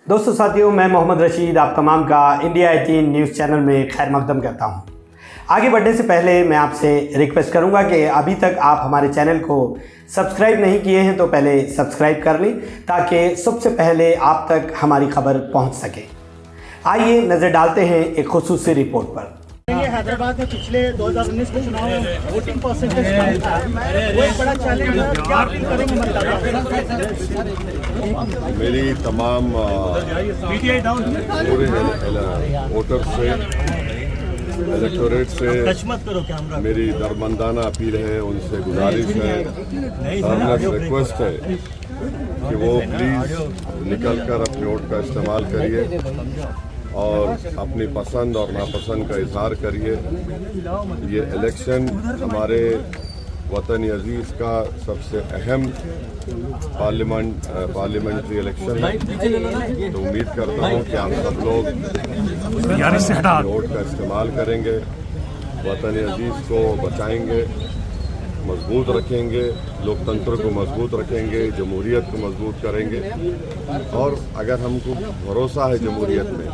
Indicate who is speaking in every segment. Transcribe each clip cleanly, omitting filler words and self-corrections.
Speaker 1: दोस्तों साथियों, मैं मोहम्मद रशीद आप तमाम का इंडिया 18 न्यूज़ चैनल में खैर मकदम करता हूं। आगे बढ़ने से पहले मैं आपसे रिक्वेस्ट करूंगा कि अभी तक आप हमारे चैनल को सब्सक्राइब नहीं किए हैं तो पहले सब्सक्राइब कर लें ताकि सबसे पहले आप तक हमारी खबर पहुंच सके। आइए नज़र डालते हैं एक खुसूसी रिपोर्ट पर।
Speaker 2: हैदराबाद में पिछले 2019 के चुनाव में वोटिंग परसेंटेज कम था, वो एक बड़ा चैलेंज है। क्या अपील करेंगे मतदाताओं?
Speaker 3: मेरी तमाम पूरे वोटर से, इलेक्टोरेट से मेरी दरमंदाना अपील है, उनसे गुजारिश है, रिक्वेस्ट है कि वो प्लीज़ निकल कर अपने वोट का इस्तेमाल करिए और अपनी पसंद और नापसंद का इजहार करिए। ये इलेक्शन हमारे वतन अजीज़ का सबसे अहम पार्लियामेंट्री इलेक्शन है। तो उम्मीद करता हूँ कि आप सब लोग वोट का इस्तेमाल करेंगे, वतन अजीज़ को बचाएंगे, मजबूत रखेंगे, लोकतंत्र को मजबूत रखेंगे, जमहूरियत को मजबूत करेंगे। और अगर हमको भरोसा है जमहूरियत में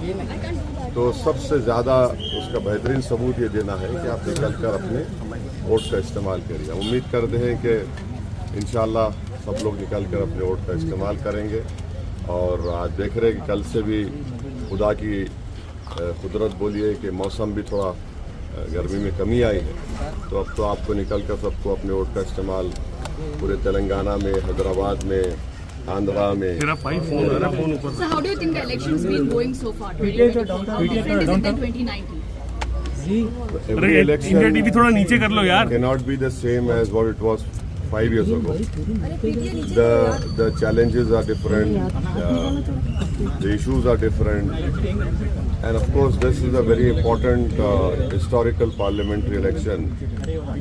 Speaker 3: तो सबसे ज़्यादा उसका बेहतरीन सबूत ये देना है कि आप निकल कर अपने वोट का इस्तेमाल करिए। उम्मीद करते हैं कि इंशाअल्लाह सब लोग निकल कर अपने वोट का इस्तेमाल करेंगे। और आज देख रहे हैं कि कल से भी खुदा की कुदरत बोलिए कि मौसम भी थोड़ा गर्मी में कमी आई है, तो अब तो आपको निकल कर सबको अपने वोट का इस्तेमाल पूरे तेलंगाना में, हैदराबाद में, आंध्रा में।
Speaker 4: So how do you think the election's been going so far? How different is it than 2019?
Speaker 3: Every election
Speaker 5: TV थोड़ा नीचे कर लो यार।
Speaker 3: cannot be the same as what it was 5 years ago. The challenges are different, the issues are different, and of course this is a very important historical parliamentary election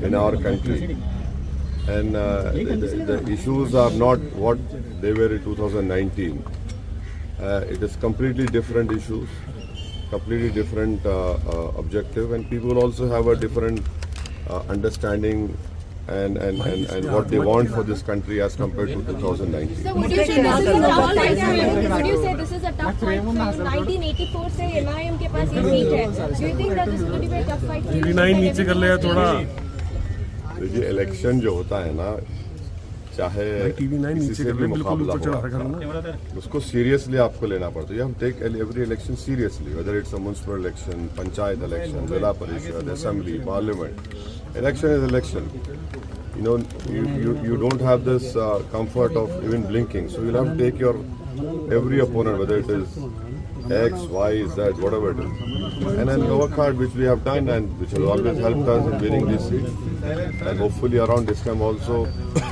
Speaker 3: in our country. And the issues are not what they were in 2019. It is completely different issues, completely different objective, and people also have a different understanding and what they want for this country as compared to 2019.
Speaker 4: So would you say this is a tough fight? Would you say this is a tough fight? 1984 से MIM के पास ये seat है. Do you think that this is going to be a tough fight?
Speaker 5: TV 9 नीचे कर ले थोड़ा।
Speaker 3: देखिए, election जो होता है ना, चाहे किसी से भी मुकाबला हो, उसको सीरियसली आपको लेना पड़ता है। हम take every election seriously, whether it's a municipal election, panchayat election, zila parishad, assembly, parliament. Election is election. You know, you don't have this comfort of even blinking. So you'll have to take your every opponent, whether it is X, Y, Z, whatever it is, and then work hard, which we have done and which has always helped us in winning this seat. And hopefully around this time also,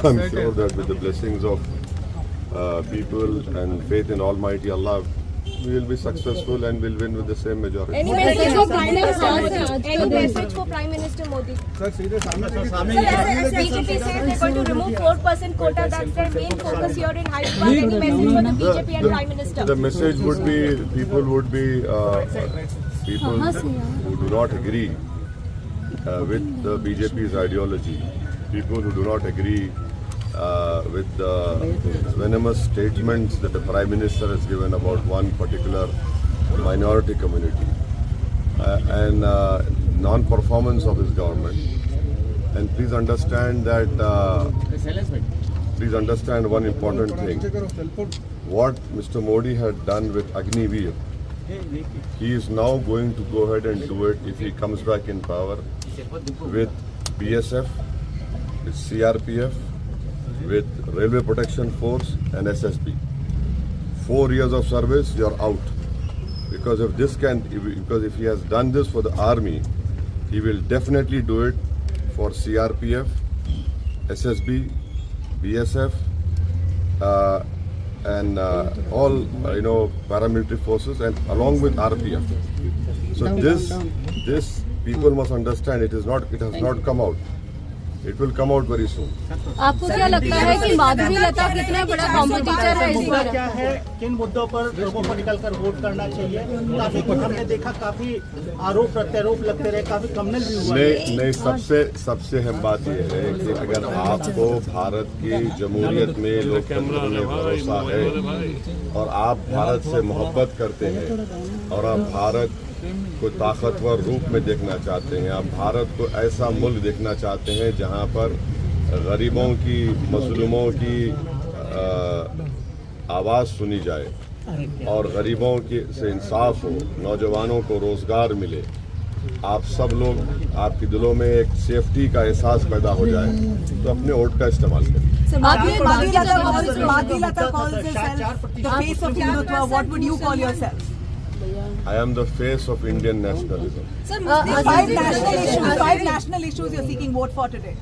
Speaker 3: I'm sure that with the blessings of people and faith in Almighty Allah, we will be successful and will win with the same majority.
Speaker 4: Any message for Prime Minister? Any message for Prime Minister Modi? Sir, as BJP says they're going to remove 4% quota, that's their main focus here in Hyderabad. Any message for the BJP and Prime Minister?
Speaker 3: The message would be, people who do not agree with the BJP's ideology, people who do not agree with the venomous statements that the Prime Minister has given about one particular minority community and non-performance of his government. And please understand that, please understand one important thing. What Mr. Modi had done with Agniveer, he is now going to go ahead and do it if he comes back in power with BSF, with CRPF, with Railway Protection Force and SSB. 4 years of service, you're out. Because if he has done this for the army, he will definitely do it for CRPF, SSB, BSF, and all paramilitary forces, and along with RPF. So this people must understand, it has not come out. It will come out very soon.
Speaker 6: आपको क्या लगता है कि माधवी लता कितना बड़ा competitor है इस
Speaker 2: मुद्दा
Speaker 6: बार?
Speaker 2: क्या है, किन मुद्दों पर लोगों को निकलकर वोट करना चाहिए? काफी हमने देखा, काफी आरोप प्रत्यारोप लगते रहे, काफी कमनल भी हुआ।
Speaker 3: नहीं, सबसे अहम बात यह है कि अगर आपको भारत की जमहूरियत में, लोकतंत्र में भरोसा है और आप भारत से मोहब्बत करते हैं और आप भारत को ताकतवर रूप में देखना चाहते हैं, आप भारत को ऐसा मुल्क देखना चाहते हैं जहां पर गरीबों की, मजलूमों की आवाज़ सुनी जाए और गरीबों की से इंसाफ हो, नौजवानों को रोज़गार मिले, आप सब लोग, आपके दिलों में एक सेफ्टी का एहसास पैदा हो जाए, तो अपने वोट का इस्तेमाल करें।
Speaker 7: Madhvi Lata calls herself the face of Hindutva. What would you call yourself?
Speaker 3: I am the face of Indian nationalism.
Speaker 7: Five national issues you're seeking vote for today.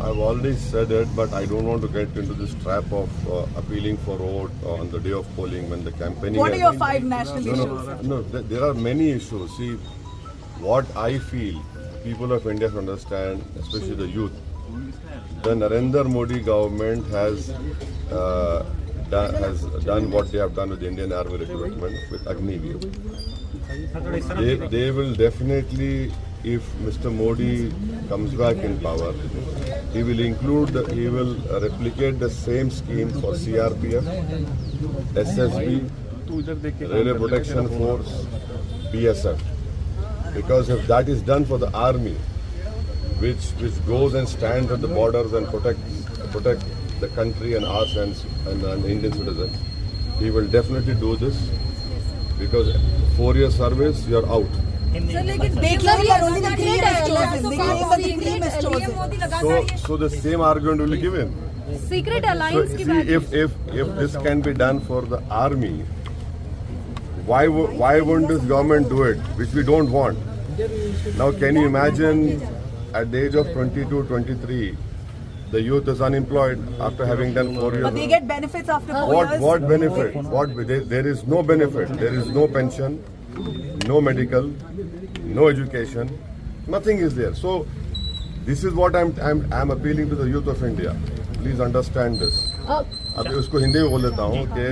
Speaker 3: I've already said it, but I don't want to get into this trap of appealing for vote on the day of polling when the campaigning.
Speaker 7: What are your five national issues?
Speaker 3: No, there are many issues. See, what I feel people of India should understand, especially the youth, the Narendra Modi government has done what they have done with the Indian Army recruitment with Agniveer. They will definitely, if Mr. Modi comes back in power, he will replicate the same scheme for CRPF, SSB, Railway Protection Force, BSF. Because if that is done for the army, which goes and stands at the borders and protect the country and us and the Indian citizens, he will definitely do this, because 4-year service, you are out.
Speaker 7: They claim that only the cream is chosen. They claim that the cream is chosen.
Speaker 3: So the same argument will be given.
Speaker 6: Secret
Speaker 3: So
Speaker 6: alliance की
Speaker 3: see,
Speaker 6: बात
Speaker 3: if this can be done for the army, why wouldn't this government do it, which we don't want? Now, can you imagine at the age of 22, 23, the youth is unemployed after having done 4 years?
Speaker 7: But they get benefits after 4 years.
Speaker 3: What benefit? There is no benefit. There is no pension, no medical, no education. Nothing is there. So this is what I'm appealing to the youth of India. Please understand this. अब उसको हिंदी में बोल देता हूँ कि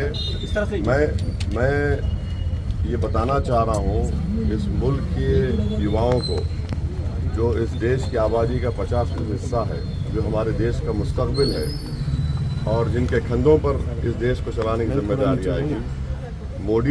Speaker 3: मैं ये बताना चाह रहा हूँ इस मुल्क के युवाओं को, जो इस देश की आबादी का 50% हिस्सा है, जो हमारे देश का मुस्तकबिल है और जिनके कंधों पर इस देश को चलाने की जिम्मेदारी आएगी, मोदी